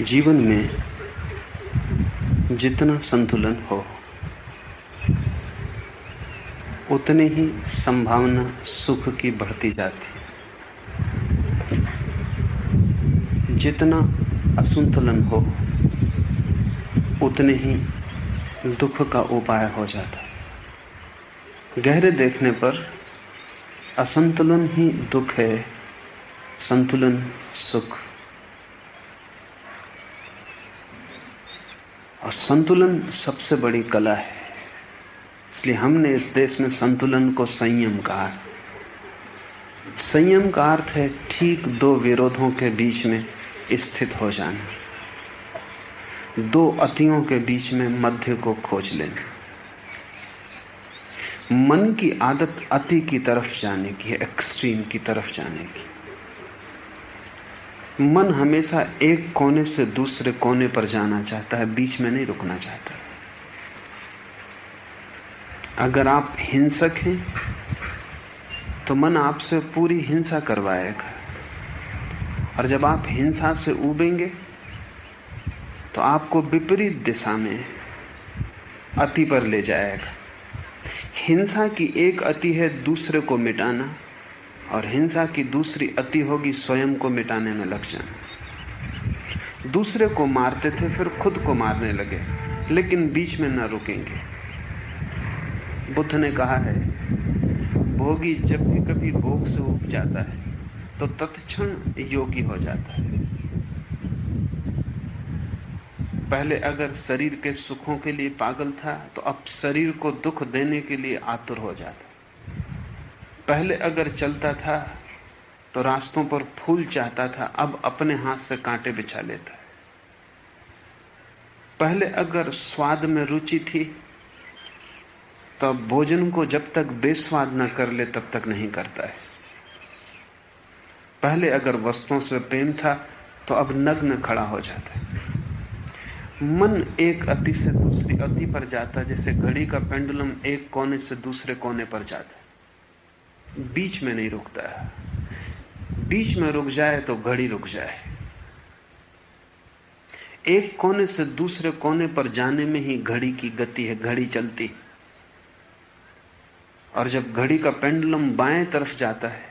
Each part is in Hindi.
जीवन में जितना संतुलन हो उतनी ही संभावना सुख की बढ़ती जाती है। जितना असंतुलन हो उतने ही दुख का उपाय हो जाता है। गहरे देखने पर असंतुलन ही दुख है, संतुलन सुख। और संतुलन सबसे बड़ी कला है। इसलिए हमने इस देश में संतुलन को संयम कहा। संयम का अर्थ है ठीक दो विरोधों के बीच में स्थित हो जाना, दो अतियों के बीच में मध्य को खोज लेना। मन की आदत अति की तरफ जाने की है, एक्सट्रीम की तरफ जाने की। मन हमेशा एक कोने से दूसरे कोने पर जाना चाहता है, बीच में नहीं रुकना चाहता। अगर आप हिंसक हैं तो मन आपसे पूरी हिंसा करवाएगा, और जब आप हिंसा से उबेंगे तो आपको विपरीत दिशा में अति पर ले जाएगा। हिंसा की एक अति है दूसरे को मिटाना, और हिंसा की दूसरी अति होगी स्वयं को मिटाने में लग जाना। दूसरे को मारते थे फिर खुद को मारने लगे, लेकिन बीच में न रुकेंगे। बुद्ध ने कहा है, भोगी जब भी कभी भोग से उब जाता है तो तत्क्षण योगी हो जाता है। पहले अगर शरीर के सुखों के लिए पागल था तो अब शरीर को दुख देने के लिए आतुर हो जाता। पहले अगर चलता था तो रास्तों पर फूल चाहता था, अब अपने हाथ से कांटे बिछा लेता है। पहले अगर स्वाद में रुचि थी तो भोजन को जब तक बेस्वाद न कर ले तब तक नहीं करता है। पहले अगर वस्तुओं से प्रेम था तो अब नग्न खड़ा हो जाता है। मन एक अति से दूसरी अति पर जाता है, जैसे घड़ी का पेंडुलम एक कोने से दूसरे कोने पर जाता है, बीच में नहीं रुकता है। बीच में रुक जाए तो घड़ी रुक जाए। एक कोने से दूसरे कोने पर जाने में ही घड़ी की गति है, घड़ी चलती। और जब घड़ी का पेंडुलम बाएं तरफ जाता है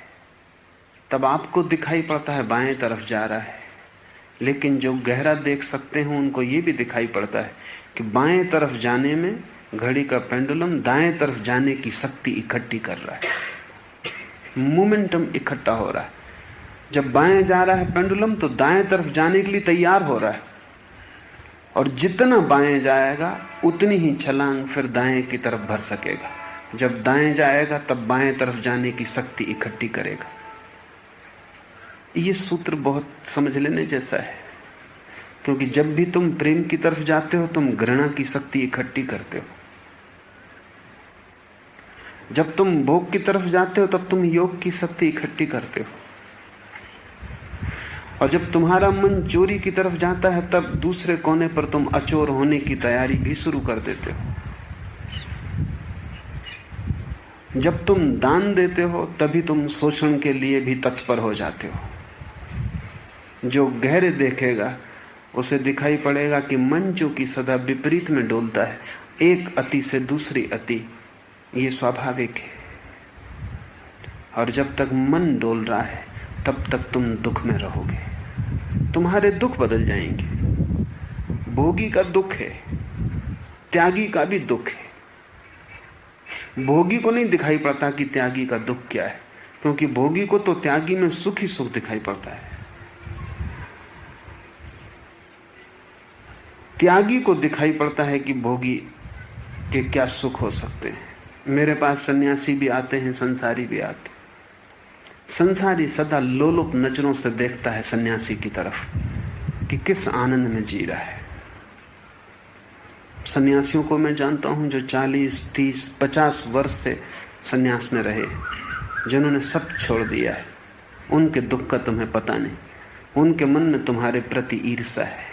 तब आपको दिखाई पड़ता है बाएं तरफ जा रहा है, लेकिन जो गहरा देख सकते हैं उनको यह भी दिखाई पड़ता है कि बाएं तरफ जाने में घड़ी का पेंडुलम दाएं तरफ जाने की शक्ति इकट्ठी कर रहा है, मोमेंटम इकट्ठा हो रहा है। जब बाएं जा रहा है पेंडुलम तो दाएं तरफ जाने के लिए तैयार हो रहा है, और जितना बाएं जाएगा उतनी ही छलांग फिर दाएं की तरफ भर सकेगा। जब दाएं जाएगा तब बाएं तरफ जाने की शक्ति इकट्ठी करेगा। ये सूत्र बहुत समझ लेने जैसा है, क्योंकि जब भी तुम प्रेम की तरफ जाते हो तुम घृणा की शक्ति इकट्ठी करते हो। जब तुम भोग की तरफ जाते हो तब तुम योग की शक्ति इकट्ठी करते हो। और जब तुम्हारा मन चोरी की तरफ जाता है तब दूसरे कोने पर तुम अचोर होने की तैयारी भी शुरू कर देते हो। जब तुम दान देते हो तभी तुम शोषण के लिए भी तत्पर हो जाते हो। जो गहरे देखेगा उसे दिखाई पड़ेगा कि मन जो कि सदा विपरीत में डोलता है, एक अति से दूसरी अति, ये स्वाभाविक है। और जब तक मन डोल रहा है तब तक तुम दुख में रहोगे, तुम्हारे दुख बदल जाएंगे। भोगी का दुख है, त्यागी का भी दुख है। भोगी को नहीं दिखाई पड़ता कि त्यागी का दुख क्या है, क्योंकि भोगी को तो त्यागी में सुख ही सुख दिखाई पड़ता है। त्यागी को दिखाई पड़ता है कि भोगी के क्या सुख हो सकते हैं। मेरे पास सन्यासी भी आते हैं, संसारी भी आते हैं। संसारी सदा लोलुप नजरों से देखता है सन्यासी की तरफ कि किस आनंद में जी रहा है। सन्यासियों को मैं जानता हूं जो 40, 30, 50 वर्ष से सन्यास में रहे, जिन्होंने सब छोड़ दिया है। उनके दुख का तुम्हें पता नहीं। उनके मन में तुम्हारे प्रति ईर्ष्या है,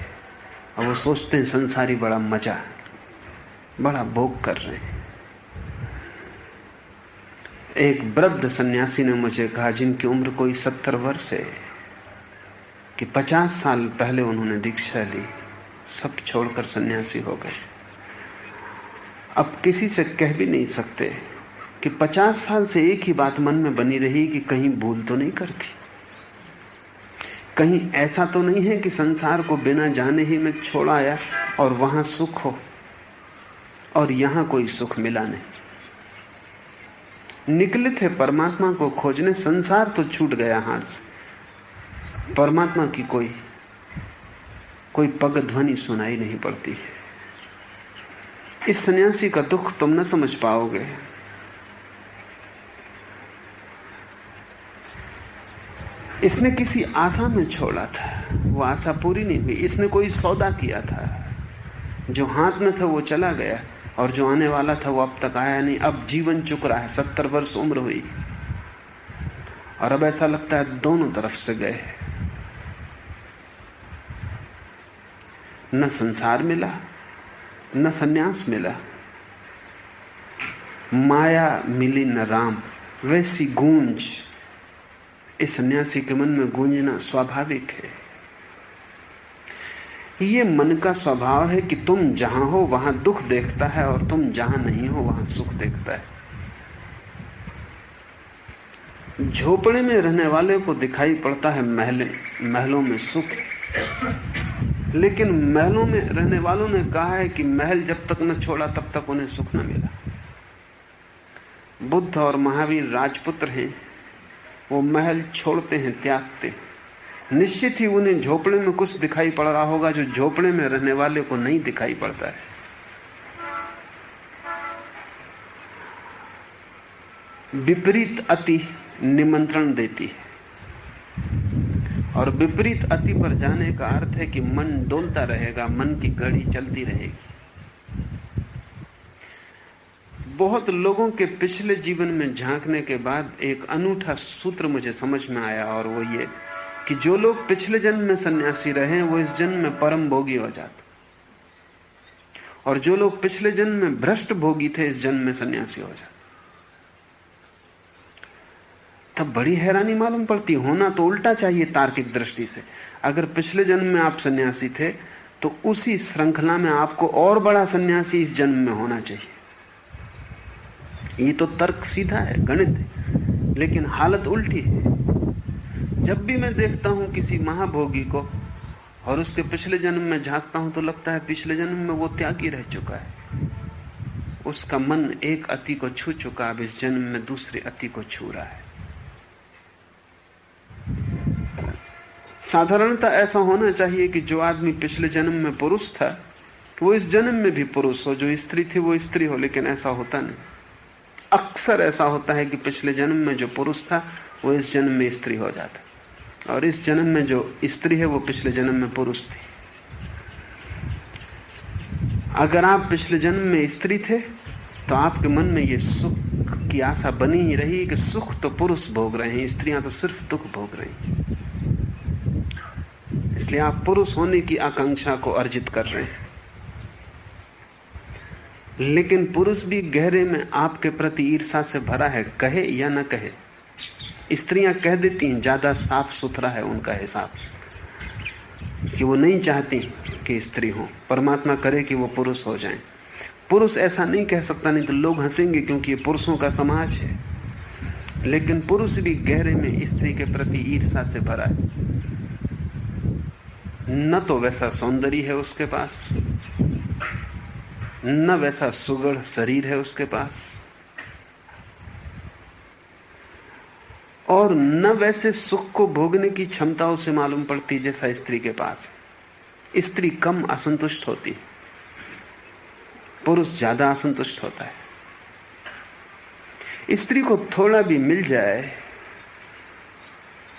और वो सोचते हैं संसारी बड़ा मजा, बड़ा भोग कर रहे हैं। एक वृद्ध सन्यासी ने मुझे कहा, जिनकी उम्र कोई 70 वर्ष है, कि 50 साल पहले उन्होंने दीक्षा ली, सब छोड़कर सन्यासी हो गए। अब किसी से कह भी नहीं सकते कि 50 साल से एक ही बात मन में बनी रही कि कहीं भूल तो नहीं करती, कहीं ऐसा तो नहीं है कि संसार को बिना जाने ही मैं छोड़ आया और वहां सुख हो और यहां कोई सुख मिला नहीं। निकले थे परमात्मा को खोजने, संसार तो छूट गया हाथ से, परमात्मा की कोई पग ध्वनि सुनाई नहीं पड़ती है। इस सन्यासी का दुख तुम न समझ पाओगे। इसने किसी आशा में छोड़ा था, वो आशा पूरी नहीं हुई। इसने कोई सौदा किया था, जो हाथ में था वो चला गया और जो आने वाला था वो अब तक आया नहीं। अब जीवन चुक रहा है, 70 वर्ष उम्र हुई और अब ऐसा लगता है दोनों तरफ से गए। न संसार मिला न सन्यास मिला, माया मिली न राम। वैसी गूंज इस सन्यासी के मन में गूंजना स्वाभाविक है। ये मन का स्वभाव है कि तुम जहां हो वहां दुख देखता है और तुम जहां नहीं हो वहां सुख देखता है। झोपड़े में रहने वाले को दिखाई पड़ता है महलों में सुख, लेकिन महलों में रहने वालों ने कहा है कि महल जब तक न छोड़ा तब तक उन्हें सुख न मिला। बुद्ध और महावीर राजपुत्र हैं, वो महल छोड़ते हैं, त्यागते हैं। निश्चित ही उन्हें झोपड़े में कुछ दिखाई पड़ रहा होगा जो झोपड़े में रहने वाले को नहीं दिखाई पड़ता है। विपरीत अति निमंत्रण देती है और विपरीत अति पर जाने का अर्थ है कि मन डोलता रहेगा, मन की घड़ी चलती रहेगी। बहुत लोगों के पिछले जीवन में झांकने के बाद एक अनूठा सूत्र मुझे समझ में आया, और वो ये कि जो लोग पिछले जन्म में सन्यासी रहे वो इस जन्म में परम भोगी हो जाते, और जो लोग पिछले जन्म में भ्रष्ट भोगी थे इस जन्म में सन्यासी हो जाते। तब बड़ी हैरानी मालूम पड़ती। होना तो उल्टा चाहिए तार्किक दृष्टि से। अगर पिछले जन्म में आप सन्यासी थे तो उसी श्रृंखला में आपको और बड़ा सन्यासी इस जन्म में होना चाहिए। ये तो तर्क सीधा है, गणित है, लेकिन हालत उल्टी है। जब भी मैं देखता हूं किसी महाभोगी को और उसके पिछले जन्म में झांकता हूं तो लगता है पिछले जन्म में वो त्यागी रह चुका है, उसका मन एक अति को छू चुका, अब इस जन्म में दूसरी अति को छू रहा है। साधारणतः ऐसा होना चाहिए कि जो आदमी पिछले जन्म में पुरुष था वो इस जन्म में भी पुरुष हो, जो स्त्री थी वो स्त्री हो, लेकिन ऐसा होता नहीं। अक्सर ऐसा होता है कि पिछले जन्म में जो पुरुष था वो इस जन्म में स्त्री हो जाता, और इस जन्म में जो स्त्री है वो पिछले जन्म में पुरुष थी। अगर आप पिछले जन्म में स्त्री थे तो आपके मन में ये सुख की आशा बनी ही रही कि सुख तो पुरुष भोग रहे हैं, स्त्रियां तो सिर्फ दुख भोग रही हैं, इसलिए आप पुरुष होने की आकांक्षा को अर्जित कर रहे हैं। लेकिन पुरुष भी गहरे में आपके प्रति ईर्षा से भरा है, कहे या न कहे। स्त्रियां कह देती हैं, ज्यादा साफ सुथरा है उनका हिसाब, कि वो नहीं चाहती कि स्त्री हो, परमात्मा करे कि वो पुरुष हो जाएं। पुरुष ऐसा नहीं कह सकता, नहीं तो लोग हंसेंगे क्योंकि ये पुरुषों का समाज है। लेकिन पुरुष भी गहरे में स्त्री के प्रति ईर्षा से भरा है। न तो वैसा सौंदर्य है उसके पास, न वैसा सुगढ़ शरीर है उसके पास, और न वैसे सुख को भोगने की क्षमता उसे मालूम पड़ती जैसा स्त्री के पास है। स्त्री कम असंतुष्ट होती, पुरुष ज्यादा असंतुष्ट होता है। स्त्री को थोड़ा भी मिल जाए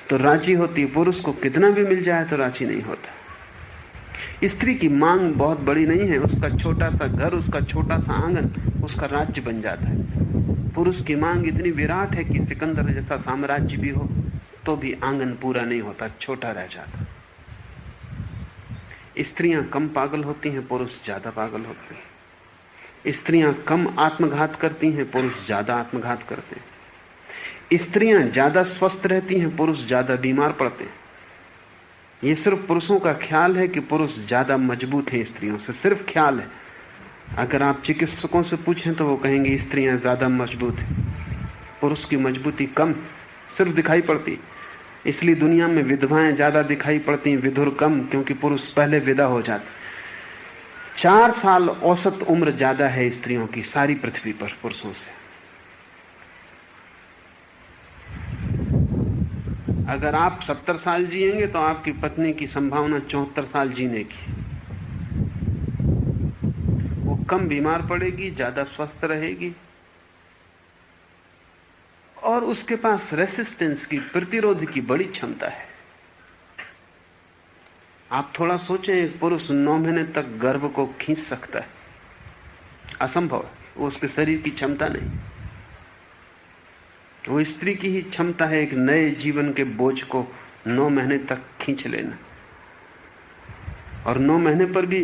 तो राजी होती, पुरुष को कितना भी मिल जाए तो राजी नहीं होता। स्त्री की मांग बहुत बड़ी नहीं है, उसका छोटा सा घर, उसका छोटा सा आंगन उसका राज्य बन जाता है। पुरुष की मांग इतनी विराट है कि सिकंदर जैसा साम्राज्य भी हो तो भी आंगन पूरा नहीं होता, छोटा रह जाता। स्त्रियां कम पागल होती हैं, पुरुष ज्यादा पागल होते हैं। स्त्रियां कम आत्मघात करती हैं, पुरुष ज्यादा आत्मघात करते हैं। स्त्रियां ज्यादा स्वस्थ रहती हैं, पुरुष ज्यादा बीमार पड़ते हैं। ये सिर्फ पुरुषों का ख्याल है कि पुरुष ज्यादा मजबूत हैं स्त्रियों से, सिर्फ ख्याल है। अगर आप चिकित्सकों से पूछें तो वो कहेंगे स्त्रियां ज्यादा मजबूत हैं, पुरुष की मजबूती कम सिर्फ दिखाई पड़ती। इसलिए दुनिया में विधवाएं ज्यादा दिखाई पड़ती, विधुर कम, क्योंकि पुरुष पहले विदा हो जाते। 4 साल औसत उम्र ज्यादा है स्त्रियों की सारी पृथ्वी पर पुरुषों से। अगर आप 70 साल जिएंगे तो आपकी पत्नी की संभावना 74 साल जीने की। वो कम बीमार पड़ेगी, ज्यादा स्वस्थ रहेगी, और उसके पास रेसिस्टेंस की, प्रतिरोध की बड़ी क्षमता है। आप थोड़ा सोचें, एक पुरुष 9 महीने तक गर्भ को खींच सकता है, असंभव है, वो उसके शरीर की क्षमता नहीं। वो स्त्री की ही क्षमता है एक नए जीवन के बोझ को 9 महीने तक खींच लेना। और 9 महीने पर भी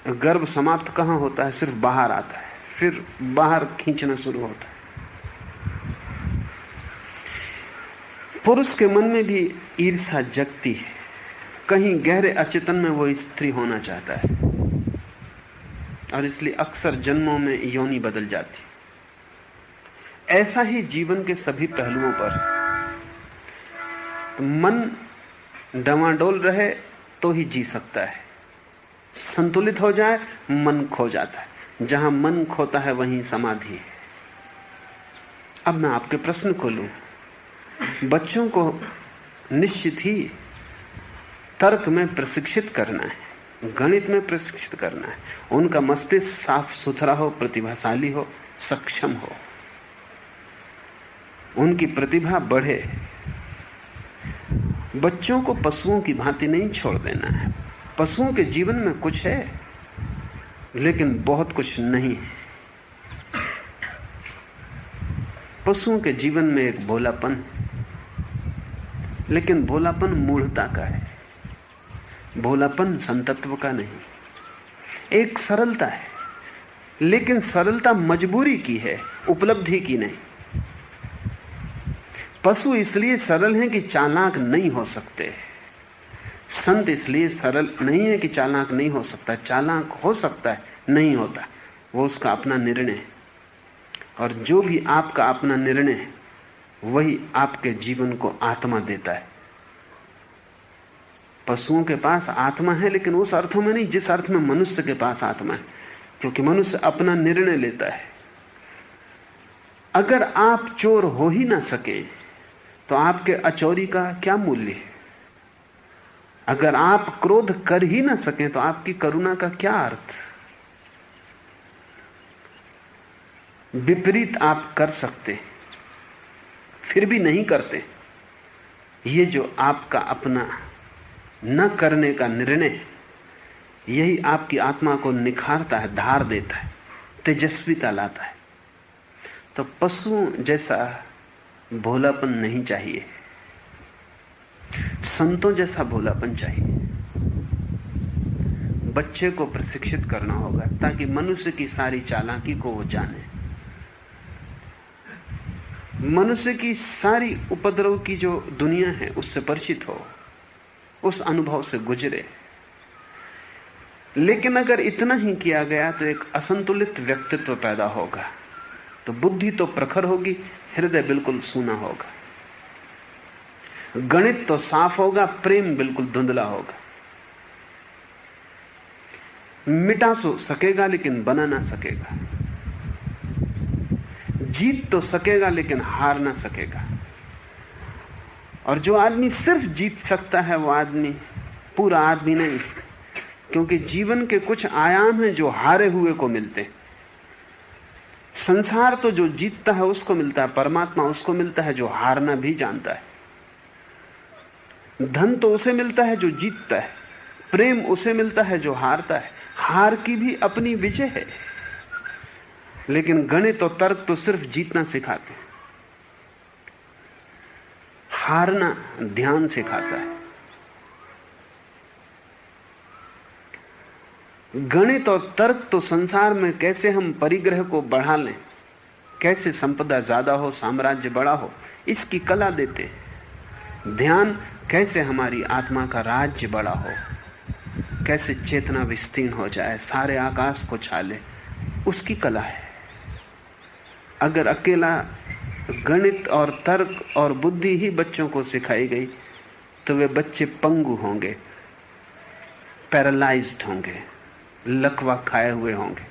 गर्भ समाप्त कहां होता है, सिर्फ बाहर आता है, फिर बाहर खींचना शुरू होता है। पुरुष के मन में भी ईर्ष्या जगती है, कहीं गहरे अचेतन में वो स्त्री होना चाहता है, और इसलिए अक्सर जन्मों में योनि बदल जाती। ऐसा ही जीवन के सभी पहलुओं पर मन डवाडोल रहे तो ही जी सकता है। संतुलित हो जाए मन खो जाता है, जहां मन खोता है वहीं समाधि है। अब मैं आपके प्रश्न को लूं। बच्चों को निश्चित ही तर्क में प्रशिक्षित करना है, गणित में प्रशिक्षित करना है। उनका मस्तिष्क साफ सुथरा हो, प्रतिभाशाली हो, सक्षम हो, उनकी प्रतिभा बढ़े। बच्चों को पशुओं की भांति नहीं छोड़ देना है। पशुओं के जीवन में कुछ है, लेकिन बहुत कुछ नहीं है। पशुओं के जीवन में एक भोलापन, लेकिन भोलापन मूढ़ता का है, भोलापन संतत्व का नहीं। एक सरलता है, लेकिन सरलता मजबूरी की है, उपलब्धि की नहीं। पशु इसलिए सरल हैं कि चालाक नहीं हो सकते। संत इसलिए सरल नहीं है कि चालाक नहीं हो सकता, चालाक हो सकता है, नहीं होता, वो उसका अपना निर्णय है। और जो भी आपका अपना निर्णय है वही आपके जीवन को आत्मा देता है। पशुओं के पास आत्मा है, लेकिन उस अर्थ में नहीं जिस अर्थ में मनुष्य के पास आत्मा है, क्योंकि मनुष्य अपना निर्णय लेता है। अगर आप चोर हो ही ना सके तो आपके अचोरी का क्या मूल्य है? अगर आप क्रोध कर ही ना सके तो आपकी करुणा का क्या अर्थ? विपरीत आप कर सकते फिर भी नहीं करते। ये जो आपका अपना न करने का निर्णय, यही आपकी आत्मा को निखारता है, धार देता है, तेजस्विता लाता है। तो पशुओं जैसा भोलापन नहीं चाहिए, संतों जैसा भोलापन चाहिए। बच्चे को प्रशिक्षित करना होगा ताकि मनुष्य की सारी चालाकी को वो जाने, मनुष्य की सारी उपद्रव की जो दुनिया है उससे परिचित हो, उस अनुभव से गुजरे। लेकिन अगर इतना ही किया गया तो एक असंतुलित व्यक्तित्व पैदा होगा। तो बुद्धि तो प्रखर होगी, हृदय बिल्कुल सूना होगा। गणित तो साफ होगा, प्रेम बिल्कुल धुंधला होगा। मिटा तो सकेगा लेकिन बना ना सकेगा। जीत तो सकेगा लेकिन हार ना सकेगा। और जो आदमी सिर्फ जीत सकता है वो आदमी पूरा आदमी नहीं, क्योंकि जीवन के कुछ आयाम हैं जो हारे हुए को मिलते हैं। संसार तो जो जीतता है उसको मिलता है, परमात्मा उसको मिलता है जो हारना भी जानता है। धन तो उसे मिलता है जो जीतता है, प्रेम उसे मिलता है जो हारता है। हार की भी अपनी विजय है। लेकिन गणित और तर्क तो सिर्फ जीतना सिखाते हैं, हारना ध्यान सिखाता है। गणित और तर्क तो संसार में कैसे हम परिग्रह को बढ़ा लें, कैसे संपदा ज्यादा हो, साम्राज्य बड़ा हो, इसकी कला देते हैं। ध्यान कैसे हमारी आत्मा का राज्य बड़ा हो, कैसे चेतना विस्तीर्ण हो जाए, सारे आकाश को छाले, उसकी कला है। अगर अकेला गणित और तर्क और बुद्धि ही बच्चों को सिखाई गई तो वे बच्चे पंगु होंगे, पैरालाइज्ड होंगे, लकवा खाए हुए होंगे,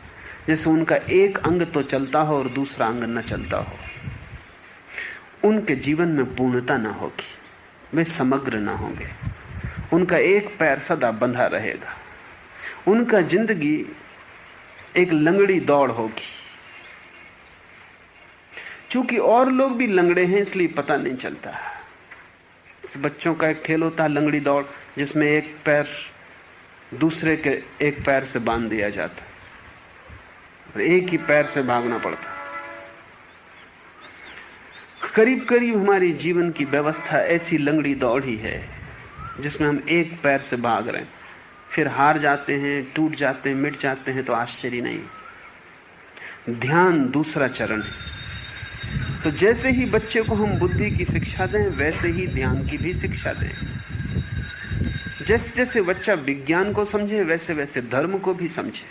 जैसे उनका एक अंग तो चलता हो और दूसरा अंग न चलता हो। उनके जीवन में पूर्णता ना होगी, वे समग्र ना होंगे, उनका एक पैर सदा बंधा रहेगा, उनका जिंदगी एक लंगड़ी दौड़ होगी। चूंकि और लोग भी लंगड़े हैं इसलिए पता नहीं चलता। बच्चों का एक खेल होता है लंगड़ी दौड़, जिसमें एक पैर दूसरे के एक पैर से बांध दिया जाता है, एक ही पैर से भागना पड़ता। करीब करीब हमारी जीवन की व्यवस्था ऐसी लंगड़ी दौड़ ही है जिसमें हम एक पैर से भाग रहे हैं, फिर हार जाते हैं, टूट जाते हैं, मिट जाते हैं तो आश्चर्य नहीं। ध्यान दूसरा चरण है। तो जैसे ही बच्चे को हम बुद्धि की शिक्षा दें वैसे ही ध्यान की भी शिक्षा दें। जैसे जैसे बच्चा विज्ञान को समझे वैसे वैसे धर्म को भी समझे,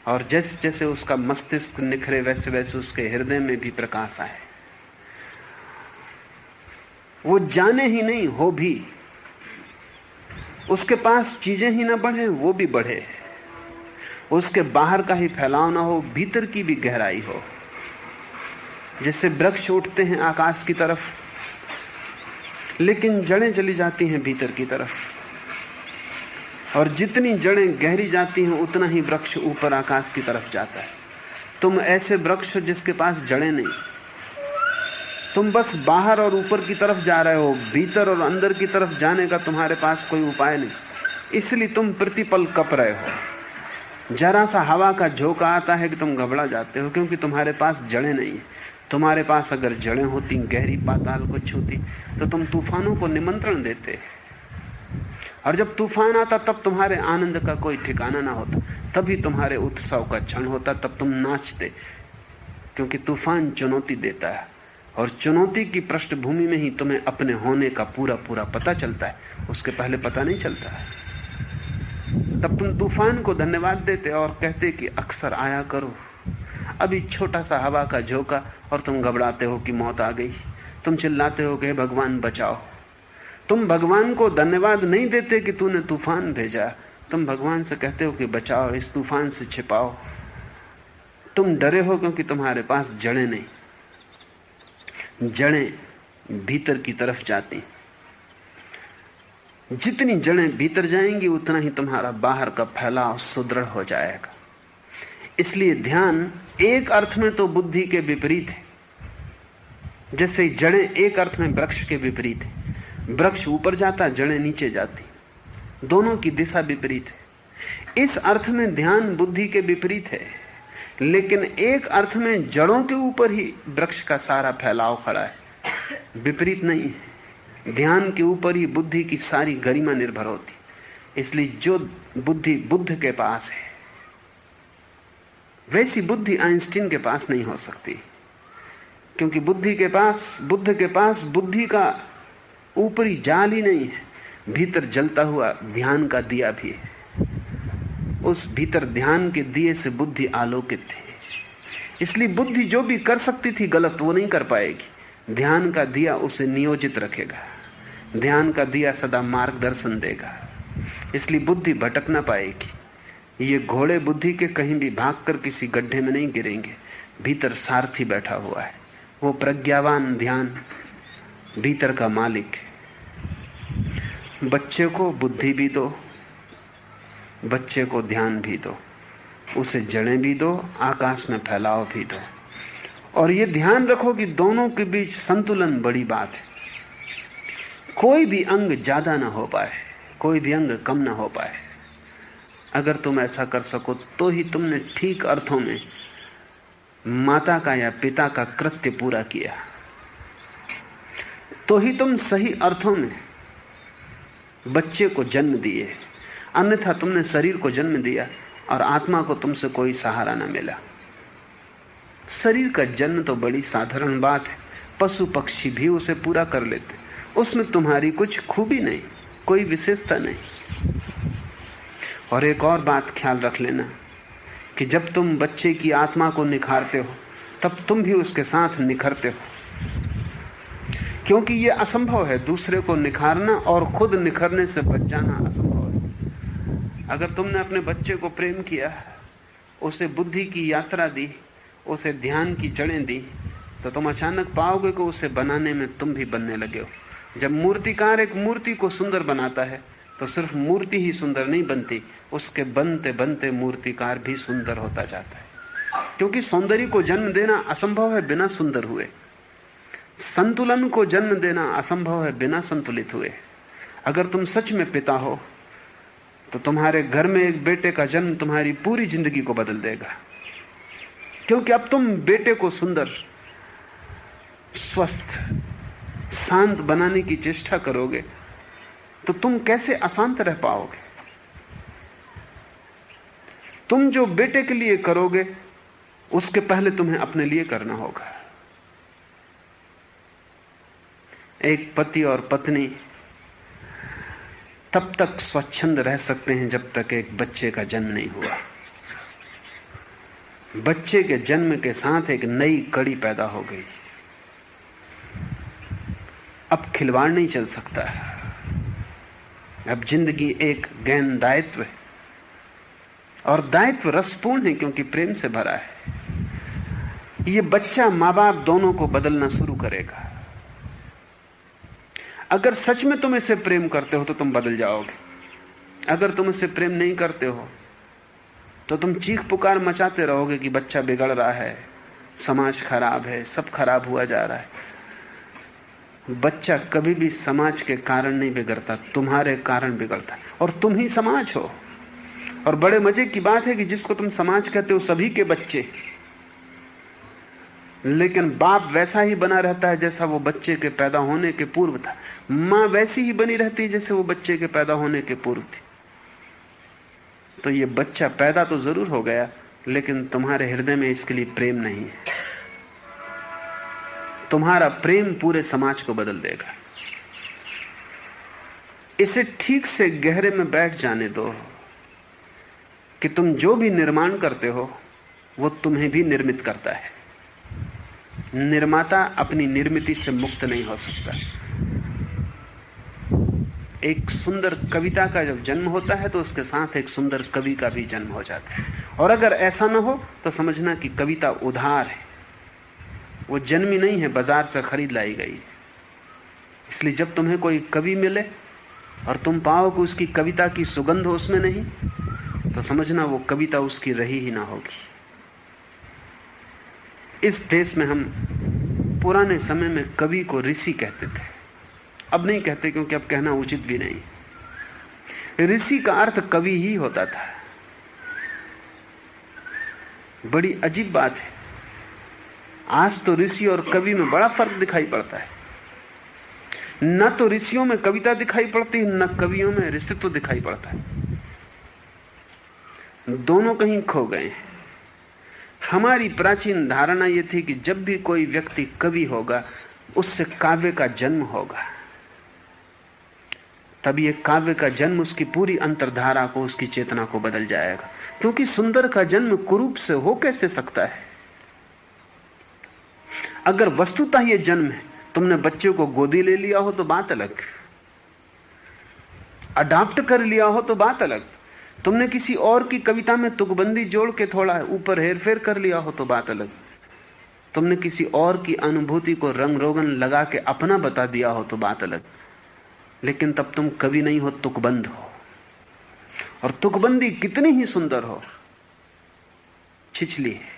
और जैसे जैसे उसका मस्तिष्क निखरे वैसे वैसे उसके हृदय में भी प्रकाश आए। वो जाने ही नहीं हो भी, उसके पास चीजें ही ना बढ़े वो भी बढ़े, उसके बाहर का ही फैलाव ना हो, भीतर की भी गहराई हो। जैसे वृक्ष उठते हैं आकाश की तरफ लेकिन जड़ें चली जाती हैं भीतर की तरफ, और जितनी जड़ें गहरी जाती हैं उतना ही वृक्ष ऊपर आकाश की तरफ जाता है। तुम ऐसे वृक्ष हो जिसके पास जड़ें नहीं, तुम बस बाहर और ऊपर की तरफ जा रहे हो, भीतर और अंदर की तरफ जाने का तुम्हारे पास कोई उपाय नहीं, इसलिए तुम प्रतिपल कप रहे हो। जरा सा हवा का झोंका आता है कि तुम घबरा जाते हो, क्योंकि तुम्हारे पास जड़ें नहीं है। तुम्हारे पास अगर जड़ें होती, गहरी पाताल को छूती, तो तुम तूफानों को निमंत्रण देते, और जब तूफान आता तब तुम्हारे आनंद का कोई ठिकाना ना होता, तभी तुम्हारे उत्सव का क्षण होता, तब तुम नाचते, क्योंकि तूफान चुनौती देता है, और चुनौती की पृष्ठभूमि में ही तुम्हें अपने होने का पूरा पूरा पता चलता है, उसके पहले पता नहीं चलता है। तब तुम तूफान को धन्यवाद देते और कहते कि अक्सर आया करो। अभी छोटा सा हवा का झोंका और तुम घबराते हो कि मौत आ गई, तुम चिल्लाते हो कि भगवान बचाओ। तुम भगवान को धन्यवाद नहीं देते कि तूने तूफान भेजा, तुम भगवान से कहते हो कि बचाओ, इस तूफान से छिपाओ। तुम डरे हो क्योंकि तुम्हारे पास जड़ें नहीं, जड़ें भीतर की तरफ जाती। जितनी जड़ें भीतर जाएंगी उतना ही तुम्हारा बाहर का फैलाव सुदृढ़ हो जाएगा। इसलिए ध्यान एक अर्थ में तो बुद्धि के विपरीत है, जैसे जड़ें एक अर्थ में वृक्ष के विपरीत है। वृक्ष ऊपर जाता, जड़ें नीचे जाती, दोनों की दिशा विपरीत है। इस अर्थ में ध्यान बुद्धि के विपरीत है, लेकिन एक अर्थ में जड़ों के ऊपर ही वृक्ष का सारा फैलाव खड़ा है, विपरीत नहीं है। ध्यान के ऊपर ही बुद्धि की सारी गरिमा निर्भर होती। इसलिए जो बुद्धि बुद्ध के पास है वैसी बुद्धि आइंस्टीन के पास नहीं हो सकती, क्योंकि बुद्ध के पास बुद्धि का ऊपरी जाल ही नहीं है, भीतर जलता हुआ ध्यान का दिया भी है। उस भीतर ध्यान के दिए से बुद्धि आलोकित है। इसलिए बुद्धि जो भी कर सकती थी गलत वो नहीं कर पाएगी। ध्यान का दिया उसे नियोजित रखेगा, ध्यान का दिया सदा मार्गदर्शन देगा, इसलिए बुद्धि भटक ना पाएगी। ये घोड़े बुद्धि के कहीं भी भागकर किसी गड्ढे में नहीं गिरेंगे। भीतर सारथी बैठा हुआ है, वो प्रज्ञावान ध्यान भीतर का मालिक है। बच्चे को बुद्धि भी दो, बच्चे को ध्यान भी दो, उसे जड़ें भी दो, आकाश में फैलाव भी दो, और ये ध्यान रखो कि दोनों के बीच संतुलन बड़ी बात है। कोई भी अंग ज्यादा ना हो पाए, कोई भी अंग कम ना हो पाए। अगर तुम ऐसा कर सको तो ही तुमने ठीक अर्थों में माता का या पिता का कृत्य पूरा किया, तो ही तुम सही अर्थों में बच्चे को जन्म दिए। अन्यथा तुमने शरीर को जन्म दिया और आत्मा को तुमसे कोई सहारा न मिला। शरीर का जन्म तो बड़ी साधारण बात है, पशु पक्षी भी उसे पूरा कर लेते। उसमें तुम्हारी कुछ खूबी नहीं, कोई विशेषता नहीं। और एक और बात ख्याल रख लेना कि जब तुम बच्चे की आत्मा को निखारते हो तब तुम भी उसके साथ निखरते हो, क्योंकि यह असंभव है दूसरे को निखारना और खुद निखरने से बच जाना असंभव है। अगर तुमने अपने बच्चे को प्रेम किया, उसे बुद्धि की यात्रा दी, उसे ध्यान की जड़ें दी, तो तुम अचानक पाओगे कि उसे बनाने में तुम भी बनने लगे हो। जब मूर्तिकार एक मूर्ति को सुंदर बनाता है तो सिर्फ मूर्ति ही सुंदर नहीं बनती, उसके बनते बनते मूर्तिकार भी सुंदर होता जाता है। क्योंकि सौंदर्य को जन्म देना असंभव है बिना सुंदर हुए, संतुलन को जन्म देना असंभव है बिना संतुलित हुए। अगर तुम सच में पिता हो तो तुम्हारे घर में एक बेटे का जन्म तुम्हारी पूरी जिंदगी को बदल देगा, क्योंकि अब तुम बेटे को सुंदर, स्वस्थ, शांत बनाने की चेष्टा करोगे तो तुम कैसे अशांत रह पाओगे? तुम जो बेटे के लिए करोगे उसके पहले तुम्हें अपने लिए करना होगा। एक पति और पत्नी तब तक स्वच्छंद रह सकते हैं जब तक एक बच्चे का जन्म नहीं हुआ। बच्चे के जन्म के साथ एक नई कड़ी पैदा हो गई। अब खिलवाड़ नहीं चल सकता, अब जिंदगी एक गहन दायित्व है, और दायित्व रसपूर्ण है क्योंकि प्रेम से भरा है। ये बच्चा माँ बाप दोनों को बदलना शुरू करेगा। अगर सच में तुम इसे प्रेम करते हो तो तुम बदल जाओगे। अगर तुम इसे प्रेम नहीं करते हो तो तुम चीख पुकार मचाते रहोगे कि बच्चा बिगड़ रहा है, समाज खराब है, सब खराब हुआ जा रहा है। बच्चा कभी भी समाज के कारण नहीं बिगड़ता, तुम्हारे कारण बिगड़ता है, और तुम ही समाज हो। और बड़े मजे की बात है कि जिसको तुम समाज कहते हो सभी के बच्चे, लेकिन बाप वैसा ही बना रहता है जैसा वो बच्चे के पैदा होने के पूर्व था। मां वैसी ही बनी रहती है जैसे वो बच्चे के पैदा होने के पूर्व थी। तो ये बच्चा पैदा तो जरूर हो गया, लेकिन तुम्हारे हृदय में इसके लिए प्रेम नहीं है। तुम्हारा प्रेम पूरे समाज को बदल देगा। इसे ठीक से गहरे में बैठ जाने दो कि तुम जो भी निर्माण करते हो वो तुम्हें भी निर्मित करता है। निर्माता अपनी निर्मिति से मुक्त नहीं हो सकता। एक सुंदर कविता का जब जन्म होता है तो उसके साथ एक सुंदर कवि का भी जन्म हो जाता है। और अगर ऐसा न हो तो समझना कि कविता उधार है, वो जन्मी नहीं है, बाजार से खरीद लाई गई। इसलिए जब तुम्हें कोई कवि मिले और तुम पाओ कि उसकी कविता की सुगंध उसमें नहीं, तो समझना वो कविता उसकी रही ही ना होगी। इस देश में हम पुराने समय में कवि को ऋषि कहते थे, अब नहीं कहते क्योंकि अब कहना उचित भी नहीं। ऋषि का अर्थ कवि ही होता था। बड़ी अजीब बात है, आज तो ऋषि और कवि में बड़ा फर्क दिखाई पड़ता है। न तो ऋषियों में कविता दिखाई पड़ती, न कवियों में ऋषित्व दिखाई पड़ता है। दोनों कहीं खो गए हैं। हमारी प्राचीन धारणा यह थी कि जब भी कोई व्यक्ति कवि होगा उससे काव्य का जन्म होगा। तब ये काव्य का जन्म उसकी पूरी अंतर्धारा को, उसकी चेतना को बदल जाएगा। क्योंकि सुंदर का जन्म कुरूप से हो कैसे सकता है? अगर वस्तुतः ये जन्म है, तुमने बच्चे को गोदी ले लिया हो तो बात अलग, अडॉप्ट कर लिया हो तो बात अलग, तुमने किसी और की कविता में तुकबंदी जोड़ के थोड़ा ऊपर हेरफेर कर लिया हो तो बात अलग, तुमने किसी और की अनुभूति को रंग रोगन लगा के अपना बता दिया हो तो बात अलग। लेकिन तब तुम कवि नहीं हो, तुकबंद हो। और तुकबंदी कितनी ही सुंदर हो, छिछली है।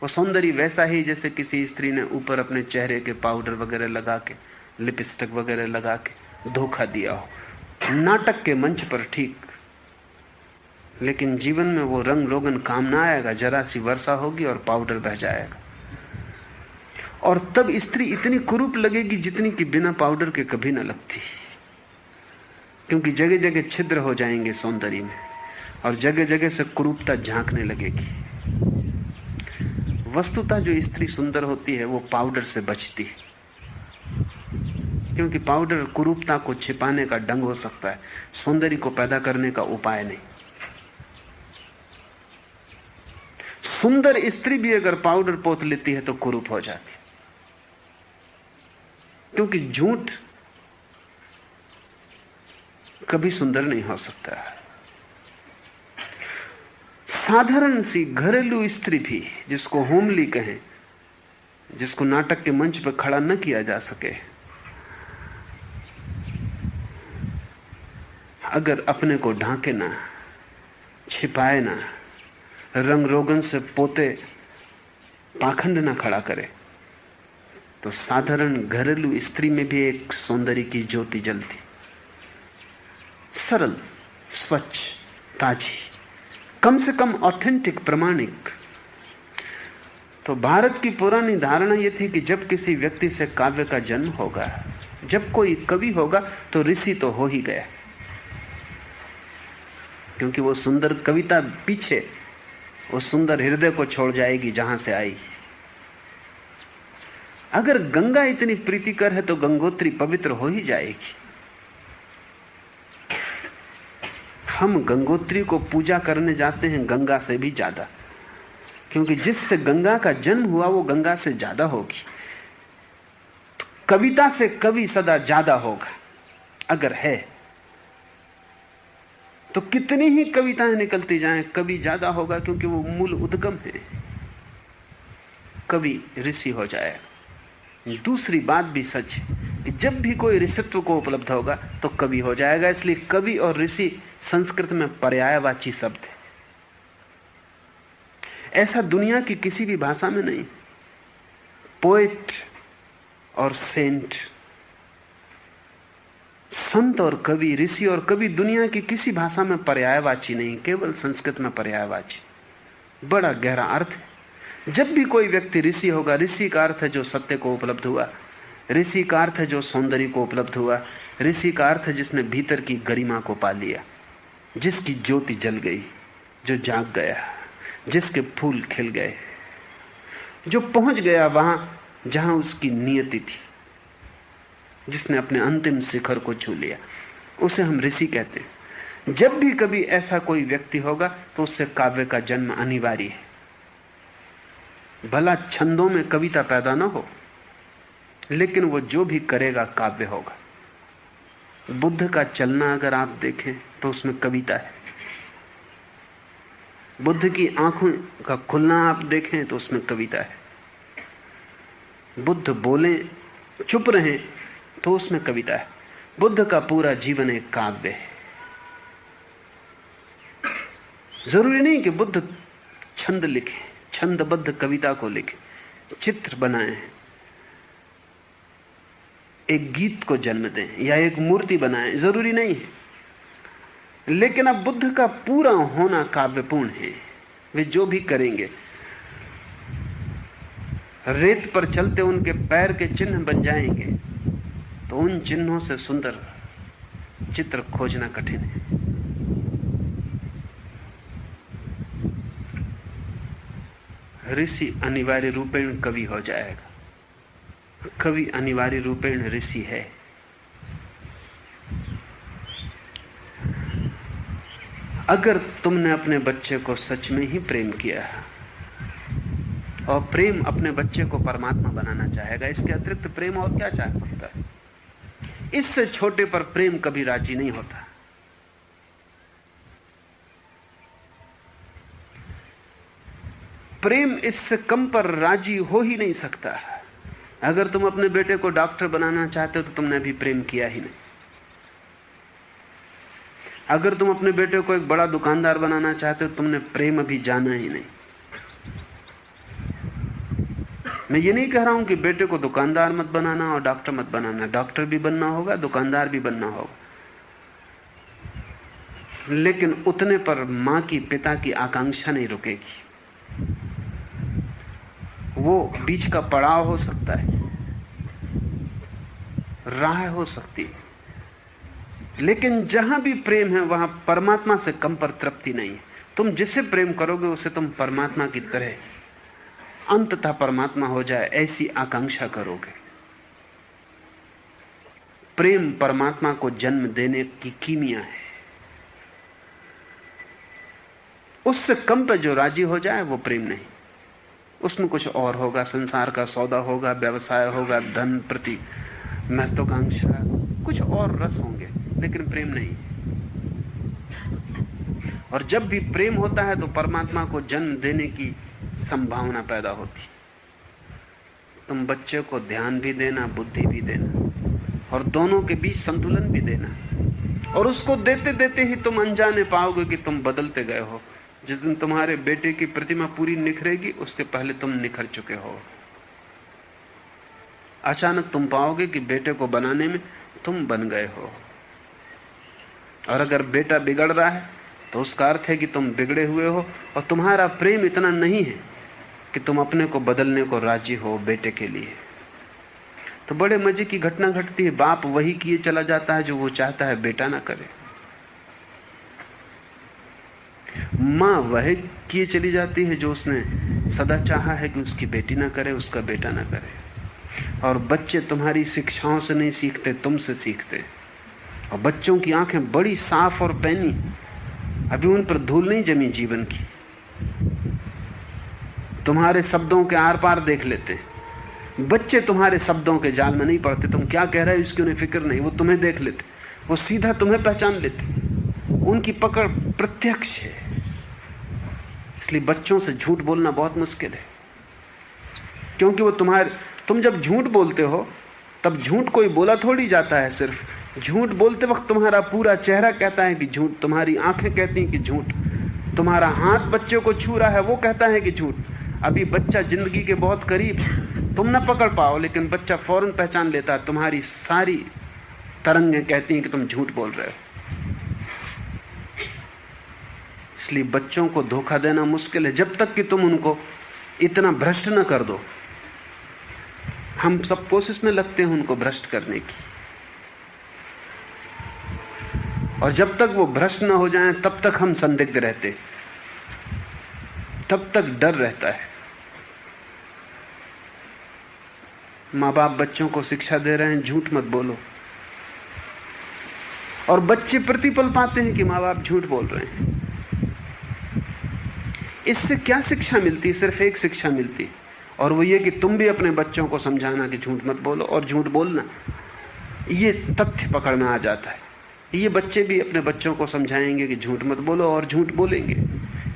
वो सौंदर्य वैसा ही जैसे किसी स्त्री ने ऊपर अपने चेहरे के पाउडर वगैरह लगा के, लिपस्टिक वगैरह लगा के धोखा दिया हो, नाटक के मंच पर ठीक, लेकिन जीवन में वो रंग रोगन काम ना आएगा। जरा सी वर्षा होगी और पाउडर बह जाएगा, और तब स्त्री इतनी कुरूप लगेगी जितनी कि बिना पाउडर के कभी न लगती। क्योंकि जगह जगह छिद्र हो जाएंगे सौंदर्य में, और जगह जगह से कुरूपता झांकने लगेगी। वस्तुतः जो स्त्री सुंदर होती है वो पाउडर से बचती है। क्योंकि पाउडर कुरूपता को छिपाने का ढंग हो सकता है, सौंदर्य को पैदा करने का उपाय नहीं। सुंदर स्त्री भी अगर पाउडर पोत लेती है तो कुरूप हो जाती, क्योंकि झूठ कभी सुंदर नहीं हो सकता। साधारण सी घरेलू स्त्री भी, जिसको होमली कहें, जिसको नाटक के मंच पर खड़ा न किया जा सके, अगर अपने को ढांके ना, छिपाए ना, रंग रोगन से पोते पाखंड ना खड़ा करे, तो साधारण घरेलू स्त्री में भी एक सौंदर्य की ज्योति जलती, सरल, स्वच्छ, ताजी, कम से कम ऑथेंटिक, प्रमाणिक। तो भारत की पुरानी धारणा यह थी कि जब किसी व्यक्ति से काव्य का जन्म होगा, जब कोई कवि होगा, तो ऋषि तो हो ही गया, क्योंकि वो सुंदर कविता पीछे उस सुंदर हृदय को छोड़ जाएगी जहां से आई। अगर गंगा इतनी प्रीतिकर है तो गंगोत्री पवित्र हो ही जाएगी। हम गंगोत्री को पूजा करने जाते हैं गंगा से भी ज्यादा, क्योंकि जिससे गंगा का जन्म हुआ वो गंगा से ज्यादा होगी। तो कविता से कवि सदा ज्यादा होगा, अगर है तो कितनी ही कविताएं निकलती जाएं, कवि ज्यादा होगा, क्योंकि वो मूल उद्गम है। कवि ऋषि हो जाएगा। दूसरी बात भी सच है कि जब भी कोई ऋषित्व को उपलब्ध होगा तो कवि हो जाएगा। इसलिए कवि और ऋषि संस्कृत में पर्यायवाची शब्द है। ऐसा दुनिया की किसी भी भाषा में नहीं। पोएट और सेंट, संत और कवि, ऋषि और कवि दुनिया की किसी भाषा में पर्यायवाची नहीं, केवल संस्कृत में पर्यायवाची। बड़ा गहरा अर्थ है। जब भी कोई व्यक्ति ऋषि होगा, ऋषि का अर्थ है जो सत्य को उपलब्ध हुआ, ऋषि का अर्थ है जो सौंदर्य को उपलब्ध हुआ, ऋषि का अर्थ है जिसने भीतर की गरिमा को पा लिया, जिसकी ज्योति जल गई, जो जाग गया, जिसके फूल खिल गए, जो पहुंच गया वहां जहां उसकी नियति थी, जिसने अपने अंतिम शिखर को छू लिया, उसे हम ऋषि कहते हैं। जब भी कभी ऐसा कोई व्यक्ति होगा तो उससे काव्य का जन्म अनिवार्य है। भला छंदों में कविता पैदा ना हो, लेकिन वो जो भी करेगा काव्य होगा। बुद्ध का चलना अगर आप देखें तो उसमें कविता है। बुद्ध की आंखों का खुलना आप देखें तो उसमें कविता है। बुद्ध बोले, चुप रहें तो उसमें कविता है। बुद्ध का पूरा जीवन एक काव्य है। जरूरी नहीं कि बुद्ध छंद लिखे, छंदबद्ध कविता को लिखे, चित्र बनाए, एक गीत को जन्म दें या एक मूर्ति बनाएं, जरूरी नहीं है। लेकिन अब बुद्ध का पूरा होना काव्यपूर्ण है। वे जो भी करेंगे, रेत पर चलते उनके पैर के चिन्ह बन जाएंगे, तो उन चिन्हों से सुंदर चित्र खोजना कठिन है। ऋषि अनिवार्य रूपेण कवि हो जाएगा। कवि अनिवार्य रूपेण ऋषि है। अगर तुमने अपने बच्चे को सच में ही प्रेम किया और प्रेम अपने बच्चे को परमात्मा बनाना चाहेगा, इसके अतिरिक्त प्रेम और क्या चाह सकता है? इससे छोटे पर प्रेम कभी राजी नहीं होता। प्रेम इससे कम पर राजी हो ही नहीं सकता। अगर तुम अपने बेटे को डॉक्टर बनाना चाहते हो तो तुमने अभी प्रेम किया ही नहीं। अगर तुम अपने बेटे को एक बड़ा दुकानदार बनाना चाहते हो, तुमने प्रेम अभी जाना ही नहीं। मैं ये नहीं कह रहा हूं कि बेटे को दुकानदार मत बनाना और डॉक्टर मत बनाना। डॉक्टर भी बनना होगा, दुकानदार भी बनना होगा, लेकिन उतने पर मां की, पिता की आकांक्षा नहीं रुकेगी। वो बीच का पड़ाव हो सकता है, राह हो सकती है, लेकिन जहां भी प्रेम है वहां परमात्मा से कम पर तृप्ति नहीं है। तुम जिसे प्रेम करोगे उसे तुम परमात्मा की तरह अंततः परमात्मा हो जाए, ऐसी आकांक्षा करोगे। प्रेम परमात्मा को जन्म देने की कीमिया है। उससे कम पे जो राजी हो जाए वो प्रेम नहीं। उसमें कुछ और होगा, संसार का सौदा होगा, व्यवसाय होगा, धन प्रति महत्वाकांक्षा, कुछ और रस होंगे, लेकिन प्रेम नहीं। और जब भी प्रेम होता है तो परमात्मा को जन्म देने की संभावना पैदा होती। तुम बच्चे को ध्यान भी देना, बुद्धि भी देना, और दोनों के बीच संतुलन भी देना। और उसको देते देते ही तुम अनजाने पाओगे कि तुम बदलते गए हो। जिस दिन तुम्हारे बेटे की प्रतिमा पूरी निखरेगी, उसके पहले तुम निखर चुके हो। अचानक तुम पाओगे कि बेटे को बनाने में तुम बन गए हो। और अगर बेटा बिगड़ रहा है तो उसका अर्थ है कि तुम बिगड़े हुए हो, और तुम्हारा प्रेम इतना नहीं है कि तुम अपने को बदलने को राजी हो बेटे के लिए। तो बड़े मजे की घटना घटती है। बाप वही किए चला जाता है जो वो चाहता है बेटा ना करे। मां वही किए चली जाती है जो उसने सदा चाहा है कि उसकी बेटी ना करे, उसका बेटा ना करे। और बच्चे तुम्हारी शिक्षाओं से नहीं सीखते, तुमसे सीखते। और बच्चों की आंखें बड़ी साफ और पैनी, अभी उन पर धूल नहीं जमी जीवन की। तुम्हारे शब्दों के आर पार देख लेते। बच्चे तुम्हारे शब्दों के जाल में नहीं पड़ते। तुम क्या कह रहे हो इसकी उन्हें फिक्र नहीं, वो तुम्हें देख लेते, वो सीधा तुम्हें पहचान लेते। उनकी पकड़ प्रत्यक्ष है। इसलिए बच्चों से झूठ बोलना बहुत मुश्किल है, क्योंकि वो तुम जब झूठ बोलते हो तब झूठ कोई बोला थोड़ी जाता है। सिर्फ झूठ बोलते वक्त तुम्हारा पूरा चेहरा कहता है कि झूठ, तुम्हारी आंखें कहती हैं कि झूठ, तुम्हारा हाथ बच्चे को छू रहा है वो कहता है कि झूठ। अभी बच्चा जिंदगी के बहुत करीब, तुम न पकड़ पाओ, लेकिन बच्चा फौरन पहचान लेता है। तुम्हारी सारी तरंगें कहती हैं कि तुम झूठ बोल रहे हो। इसलिए बच्चों को धोखा देना मुश्किल है, जब तक कि तुम उनको इतना भ्रष्ट न कर दो। हम सब कोशिश में लगते हैं उनको भ्रष्ट करने की, और जब तक वो भ्रष्ट न हो जाएं तब तक हम संदिग्ध रहते, तब तक डर रहता है। माँ बाप बच्चों को शिक्षा दे रहे हैं झूठ मत बोलो, और बच्चे प्रतिपल पाते हैं कि माँ बाप झूठ बोल रहे हैं। इससे क्या शिक्षा मिलती? सिर्फ एक शिक्षा मिलती, और वो ये कि तुम भी अपने बच्चों को समझाना कि झूठ मत बोलो। और झूठ बोलना ये तथ्य पकड़ में आ जाता है। ये बच्चे भी अपने बच्चों को समझाएंगे कि झूठ मत बोलो, और झूठ बोलेंगे।